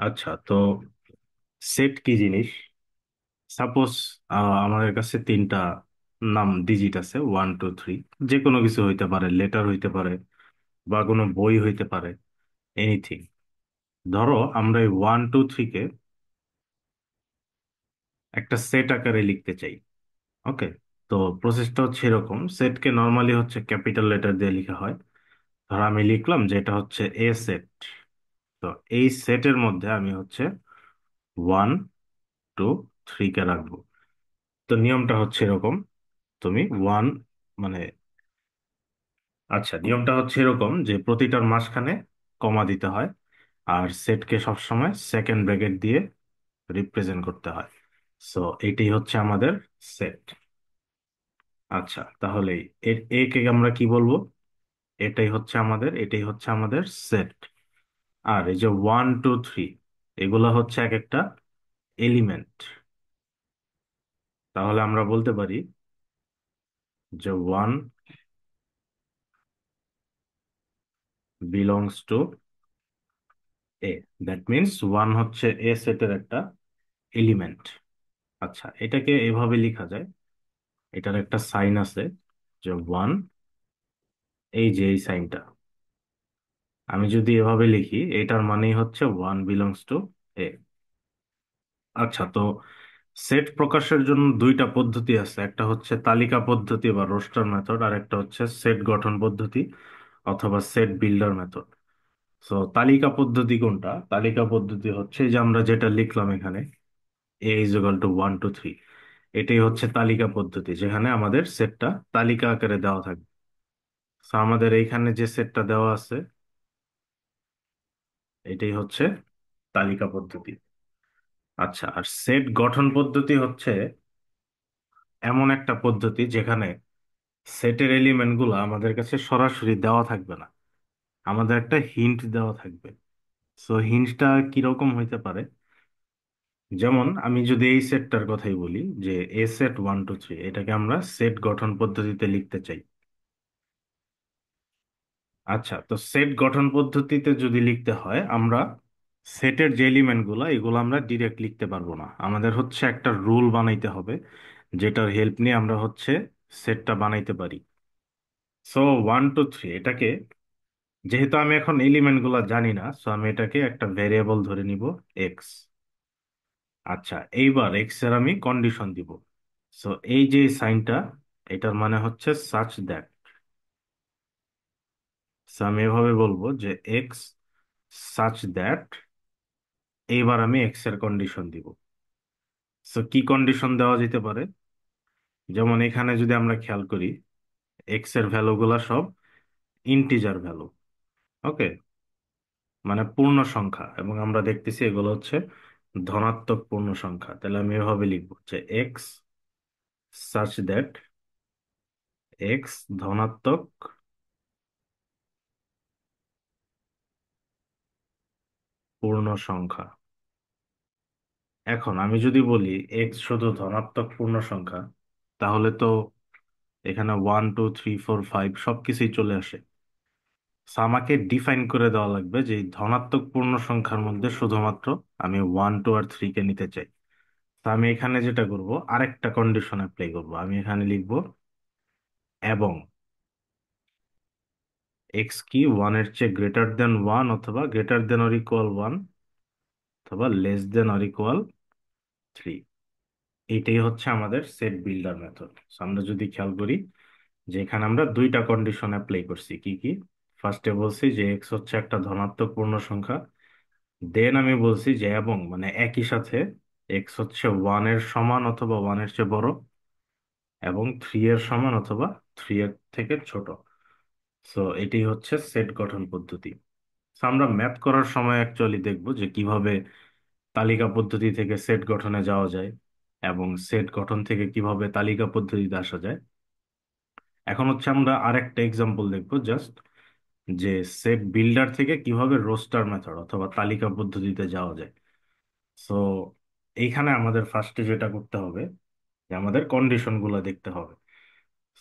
আচ্ছা, তো সেট কি জিনিস? সাপোজ আমাদের কাছে তিনটা নাম ডিজিট আছে, 1 2 3। যে কোনো কিছু হইতে পারে, লেটার হইতে পারে বা কোনো বই হইতে পারে, এনিথিং। ধরো আমরা এই 1 2 3 কে একটা সেট আকারে লিখতে চাই। ওকে, তো প্রসেসটা হচ্ছে এরকম। সেটকে নর্মালি হচ্ছে ক্যাপিটাল লেটার দিয়ে লেখা হয়। ধরো আমি লিখলাম যে এটা হচ্ছে এ সেট। তো এই সেটের মধ্যে আমি হচ্ছে 1 2 3 কে রাখবো। তো নিয়মটা হচ্ছে এরকম। তুমি ওয়ান মানে আচ্ছা, নিয়মটা হচ্ছে এরকম যে প্রতিটার মাঝখানে কমা দিতে হয়, আর সেটকে সবসময় সেকেন্ড ব্র্যাকেট দিয়ে রিপ্রেজেন্ট করতে হয়। সো এটাই হচ্ছে আমাদের সেট। আচ্ছা, তাহলে একে আমরা কি বলবো? এটাই হচ্ছে আমাদের সেট। আর এই যে 1 2 3, এগুলো হচ্ছে এক একটা এলিমেন্ট। তাহলে আমরা বলতে পারি যে one belongs to A. That means one হচ্ছে এ সেটের একটা এলিমেন্ট। আচ্ছা, এটাকে এভাবে লেখা যায়। এটার একটা সাইন আছে, যে ওয়ান, এই যে এই সাইনটা। আমি যদি এভাবে লিখি, এটার মানেই হচ্ছে ওয়ান বিলংস টু এ। আচ্ছা, তো সেট প্রকাশের জন্য দুইটা পদ্ধতি আছে। একটা হচ্ছে তালিকা পদ্ধতি বা রোস্টার মেথড, আর একটা হচ্ছে সেট গঠন পদ্ধতি অথবা সেট বিল্ডার মেথড। তো তালিকা পদ্ধতি কোনটা? তালিকা পদ্ধতি হচ্ছে এই যে আমরা যেটা লিখলাম এখানে, এ ইজ ইকুয়াল টু 1 2 3। এটাই হচ্ছে তালিকা পদ্ধতি, যেখানে আমাদের সেটটা তালিকা আকারে দেওয়া থাকবে। তো আমাদের এইখানে যে সেটটা দেওয়া আছে, এটাই হচ্ছে তালিকা পদ্ধতি। আচ্ছা, আর সেট গঠন পদ্ধতি হচ্ছে এমন একটা পদ্ধতি যেখানে সেটের এলিমেন্ট গুলো আমাদের কাছে সরাসরি দেওয়া থাকবে না, আমাদের একটা হিন্ট দেওয়া থাকবে। সো হিন্টটা কিরকম হইতে পারে? যেমন আমি যদি এই সেটটার কথাই বলি, যে এ সেট 1 2 3, এটাকে আমরা সেট গঠন পদ্ধতিতে লিখতে চাই। আচ্ছা, তো সেট গঠন পদ্ধতিতে যদি লিখতে হয়, আমরা সেটের যে এলিমেন্ট গুলা, এগুলো আমরা ডিরেক্ট লিখতে পারবো না। আমাদের হচ্ছে একটা রুল বানাইতে হবে, যেটার হেল্প নিয়ে আমরা হচ্ছে সেটটা বানাইতে পারি। সো 1 2 3 এটাকে, যেহেতু আমি এখন এলিমেন্ট গুলা জানি না, সো আমি এটাকে একটা ভেরিয়েবল ধরে নিব, এক্স। আচ্ছা, এইবার এক্স এর আমি কন্ডিশন দিব। সো এই যে সাইনটা, এটার মানে হচ্ছে সাচ দ্যাট। সো আমি এভাবে বলবো যে এক্স সাচ দ্যাট। এইবার আমি এক্স এর কন্ডিশন দিব। সো কি কন্ডিশন দেওয়া যেতে পারে? যেমন এখানে যদি আমরা খেয়াল করি, এক্স এর ভ্যালু গুলা সব ইন্টিজার ভ্যালু। ওকে, মানে পূর্ণ সংখ্যা, এবং আমরা দেখতেছি এগুলো হচ্ছে ধনাত্মক পূর্ণ সংখ্যা। তাহলে আমি এভাবে লিখবো যে এক্স সাচ দ্যাট এক্স ধনাত্মক পূর্ণ সংখ্যা। এখন আমি যদি বলি এক্স শুধু ধনাত্মক পূর্ণ সংখ্যা, তাহলে তো এখানে 1 2 3 4 5 সবকিছুই চলে আসে। So, আমাকে ডিফাইন করে দেওয়া লাগবে যে এই ধনাত্মক পূর্ণ সংখ্যার মধ্যে শুধুমাত্র আমি 1 2 আর 3 কে নিতে চাই। তো আমি এখানে যেটা করব, আরেকটা কন্ডিশন অ্যাপ্লাই করব। আমি এখানে লিখব এবং এক্স কি ওয়ানের চেয়ে গ্রেটার দেন ওয়ান, অথবা greater than or equal one, অথবা লেস দেন অর ইকুয়াল 3। এইটাই হচ্ছে আমাদের সেট বিল্ডার মেথড। আমরা যদি খেয়াল করি যে এখানে আমরা দুইটা কন্ডিশন অ্যাপ্লাই করছি। কি কি? ফার্স্টে বলছি যে এক্স হচ্ছে একটা ধনাত্মক পূর্ণ সংখ্যা। দেন আমি বলছি যে এবং, মানে একই সাথে, এক্স হচ্ছে ওয়ানের সমান অথবা ওয়ানের চেয়ে বড়, এবং 3 এর সমান অথবা 3 এর থেকে ছোট। সো এটাই হচ্ছে সেট গঠন পদ্ধতি। So, আমরা ম্যাথ করার সময় অ্যাকচুয়ালি দেখব যে কিভাবে তালিকা পদ্ধতি থেকে সেট গঠনে যাওয়া যায়, এবং সেট গঠন থেকে কিভাবে তালিকা পদ্ধতিতে আসা যায়। এখন হচ্ছে আমরা আরেকটা এক্সাম্পল দেখবো, জাস্ট যে সেট বিল্ডার থেকে কিভাবে রোস্টার মেথড অথবা তালিকা পদ্ধতিতে যাওয়া যায়। সো এইখানে আমাদের ফার্স্টে যেটা করতে হবে, যে আমাদের কন্ডিশন গুলো দেখতে হবে।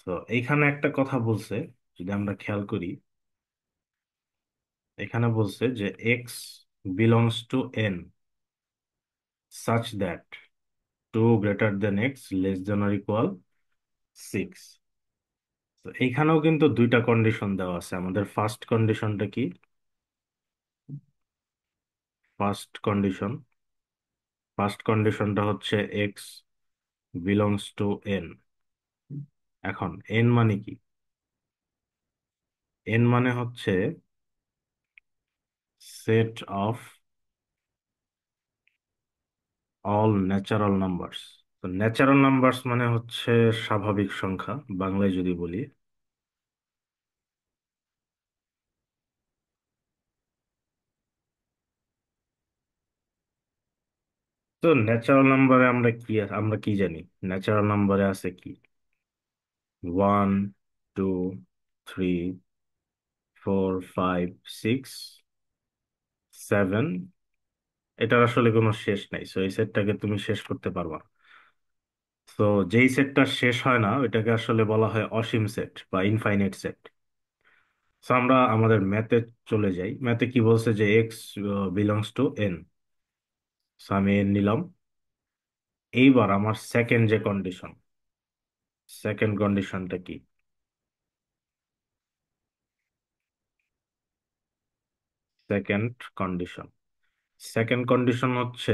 তো এইখানে একটা কথা বলছে, যদি আমরা খেয়াল করি, এখানে বলছে যে x belongs to n such that 2 greater than x less than or equal 6. তো এইখানেও কিন্তু দুইটা কন্ডিশন দেওয়া আছে। আমাদের ফার্স্ট কন্ডিশনটা কি? ফার্স্ট কন্ডিশন ফার্স্ট কন্ডিশনটা হচ্ছে এক্স বিলংস টু এন। এখন এন মানে কি? এন মানে হচ্ছে set of all natural numbers. তো ন্যাচারাল নাম্বারস মানে হচ্ছে স্বাভাবিক সংখ্যা, বাংলায় যদি বলি। তো ন্যাচারাল নাম্বারে আমরা কি জানি? ন্যাচারাল নাম্বারে আছে কি? 1, 2, 3, 4, 5, 6, 7। এটার আসলে কোনো শেষ নাই, সো এই সেটটাকে তুমি শেষ করতে পারবা না। তো যেই সেটটা শেষ হয় না ওইটাকে আসলে বলা হয় অসীম সেট বা ইনফাইনাইট সেট। সো আমরা আমাদের ম্যাথে চলে যাই। ম্যাথে কি বলছে যে x belongs to N. So আমি এন নিলাম। এইবার আমার সেকেন্ড কন্ডিশনটা কি? সেকেন্ড কন্ডিশন সেকেন্ড কন্ডিশন হচ্ছে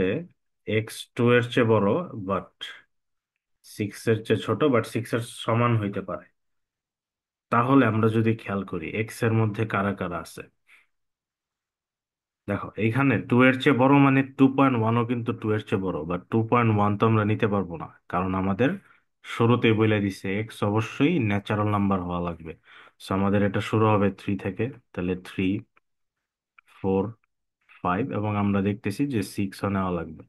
এক্স টু এর চেয়ে বড়, বাট সিক্স এর চেয়ে ছোট, বাট সিক্স এর সমান হইতে পারে। তাহলে আমরা যদি খেয়াল করি এক্স এর মধ্যে কারা কারা আছে। দেখো এইখানে টু এর চেয়ে বড় মানে 2.1ও কিন্তু টু এর চেয়ে বড়, বাট 2.1 তো আমরা নিতে পারবো না, কারণ আমাদের শুরুতেই বলে দিছে এক্স অবশ্যই ন্যাচারাল নাম্বার হওয়া লাগবে। সো আমাদের এটা শুরু হবে 3 থেকে। তাহলে 3, 4, 5, এবং আমরা দেখতেছি যে 6ও নেওয়া লাগবে।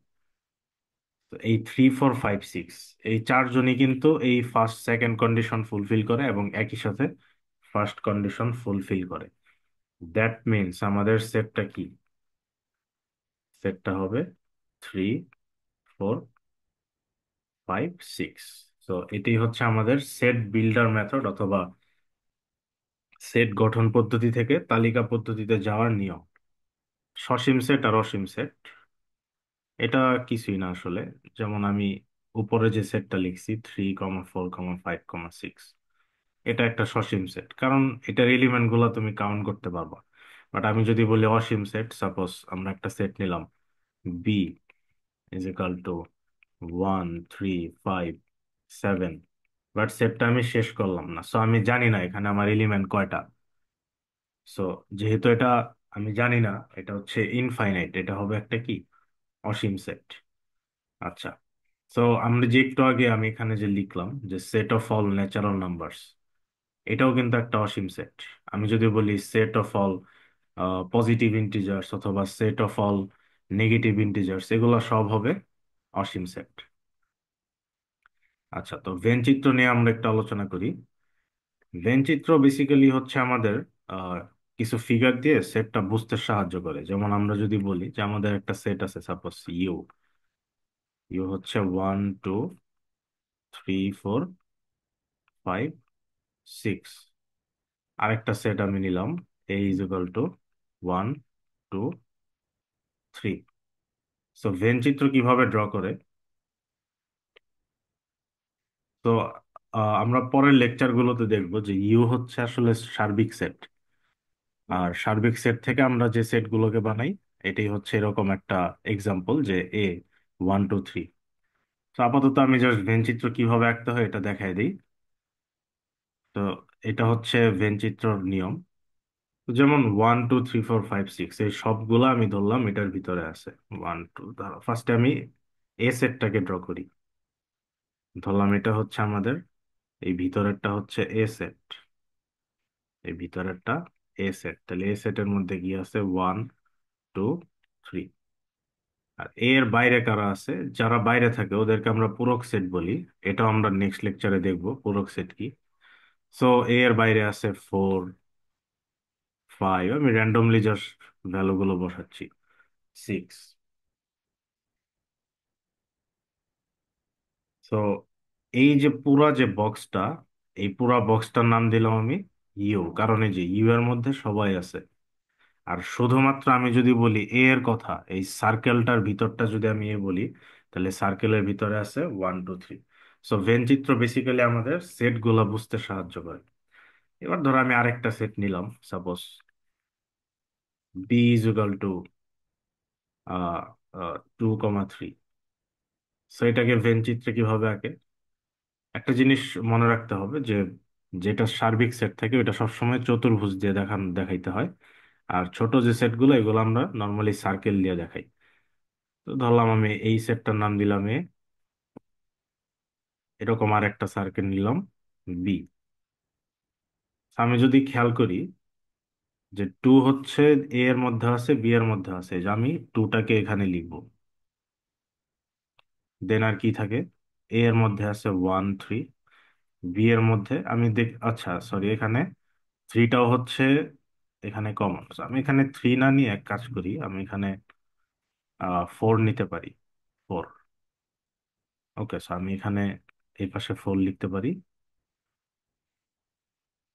তো এই 3, 4, 5, 6 এই চারজনই কিন্তু এই ফার্স্ট সেকেন্ড কন্ডিশন ফুলফিল করে এবং একই সাথে ফার্স্ট কন্ডিশন ফুলফিল করে। দ্যাট মিনস আমাদের সেটটা কি? সেটটা হবে 3, 4, 5, 6। তো এটি হচ্ছে আমাদের সেট বিল্ডার মেথড অথবা সেট গঠন পদ্ধতি থেকে তালিকা পদ্ধতিতে যাওয়ার নিয়ম। সসীম সেট আর অসীম সেট এটা কিছুই না আসলে। যেমন আমি উপরে যে সেটটা লিখছি 3, 4, 5, 6, এটা একটা সসীম সেট, কারণ এটার এলিমেন্ট গুলা তুমি কাউন্ট করতে পারবা। বাট আমি যদি বলি অসীম সেট, সাপোজ আমরা একটা সেট নিলাম B is equal to 1, 3, 5, 7, but সেটটা আমি শেষ করলাম না, সো আমি জানি না এখানে আমার এলিমেন্ট কয়টা। সো যেহেতু এটা আমি জানি না, এটা হচ্ছে ইনফাইনাইট, এটা হবে একটা কি? অসীম সেট। আচ্ছা, সো আমরা যে একটু আগে আমি এখানে যে লিখলাম যে set of all natural numbers, এটাও কিন্তু একটা অসীম সেট। আমি যদি বলি set of all positive integers অথবা set of all negative integers, এগুলো সব হবে অসীম সেট। আচ্ছা, তো ভেন চিত্র নিয়ে আমরা একটু আলোচনা করি। ভেন চিত্র বেসিক্যালি হচ্ছে আমাদের আহ, কিছু ফিগার দিয়ে সেটটা বুঝতে সাহায্য করে। যেমন আমরা যদি বলি যে আমাদের একটা সেট আছে, সাপোজ ইউ। ইউ হচ্ছে 1, 2, 3, 4, 5, 6। আরেকটা সেট আমি নিলাম A is equal to 1, 2, 3। So Venn চিত্র কিভাবে ড্র করে? তো আমরা পরের লেকচার গুলোতে দেখবো যে ইউ হচ্ছে আসলে সার্বিক সেট। আর সার্বিক সেট থেকে আমরা যে সেট গুলোকে বানাই, এটাই হচ্ছে এরকম একটা এক্সাম্পল যে A 1, 2, 3। তো আপাতত আমি জাস্ট ভেন চিত্র কিভাবে আঁকতে হয় এটা দেখাই দিই। তো এটা হচ্ছে ভেন চিত্রর নিয়ম। তো যেমন 1, 2, 3, 4, 5, 6 এই সবগুলো আমি ধরলাম এটার ভিতরে আছে। 1, 2, ধরো ফার্স্টে আমি এ সেটটাকে ড্র করি। ধরলাম এটা হচ্ছে আমাদের, এই ভিতরেরটা হচ্ছে এ সেট, এই ভিতরেরটা এ সেট। তাহলে এ সেটের মধ্যে কি আছে? 1, 2, 3। আর এর বাইরে কারা আছে? যারা বাইরে থাকে ওদেরকে আমরা পূরক সেট বলি। এটাও আমরা নেক্সট লেকচারে দেখবো পূরক সেট কি। সো এর বাইরে আছে 4, 5, আমি র্যান্ডমলি জাস্ট ভ্যালু গুলো বসাচ্ছি। 6। সো এই যে পুরা যে বক্সটা, এই পুরা বক্সটার নাম দিলাম আমি ইউ, কারণ এই যে ইউ এর মধ্যে সবাই আছে। আর শুধুমাত্র আমি যদি বলি এ এর কথা, এই সার্কেলটার ভিতরটা যদি আমি এ বলি, তাহলে সার্কেলের ভিতরে আছে 1 2 3। সো ভেন চিত্র বেসিক্যালি আমাদের সেট গুলা বুঝতে সাহায্য করে। এবার ধরো আমি আরেকটা সেট নিলাম, suppose B is equal to 2 3। So এটাকে ভেন চিত্রে কিভাবে আঁকে? একটা জিনিস মনে রাখতে হবে যে যেটা সার্বিক সেট থাকে ওটা সবসময় চতুর্ভুজ দিয়ে দেখাইতে হয়। আর ছোট যে সেটগুলো এগুলো আমরা নর্মালি সার্কেল দিয়ে দেখাই। তো ধরলাম আমি এই সেটটার নাম দিলাম এ, এরকম আর একটা সার্কেল নিলাম বি। আমি যদি খেয়াল করি যে টু হচ্ছে এ এর মধ্যে আছে, বি এর মধ্যে আছে, যে আমি টুটাকে এখানে লিখবো। দেন আর কি থাকে, এ এর মধ্যে আছে 1 3, বি এর মধ্যে আমি আচ্ছা সরি, এখানে থ্রিটাও হচ্ছে এখানে কমন। আমি এখানে থ্রি না নিয়ে এক কাজ করি, আমি এখানে 4 নিতে পারি। 4। ওকে, আমি এখানে এই পাশে 4 লিখতে পারি।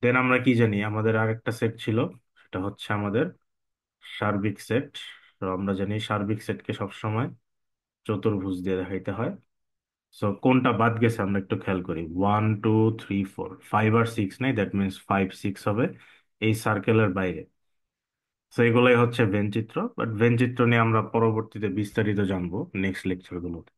দেন আমরা কি জানি, আমাদের আরেকটা সেট ছিল, সেটা হচ্ছে আমাদের সার্বিক সেট। তো আমরা জানি সার্বিক সেটকে সবসময় চতুর্ভুজ দিয়ে দেখাইতে হয়। সো কোনটা বাদ গেছে আমরা একটু খেয়াল করি, 1 2 3 4, 5 আর 6 নাই, দ্যাট মিনস 5 6 হবে এই সার্কেলের বাইরে। তো এগুলোই হচ্ছে ভেন চিত্র, বাট ভেন চিত্র নিয়ে আমরা পরবর্তীতে বিস্তারিত জানবো নেক্সট লেকচারগুলোতে।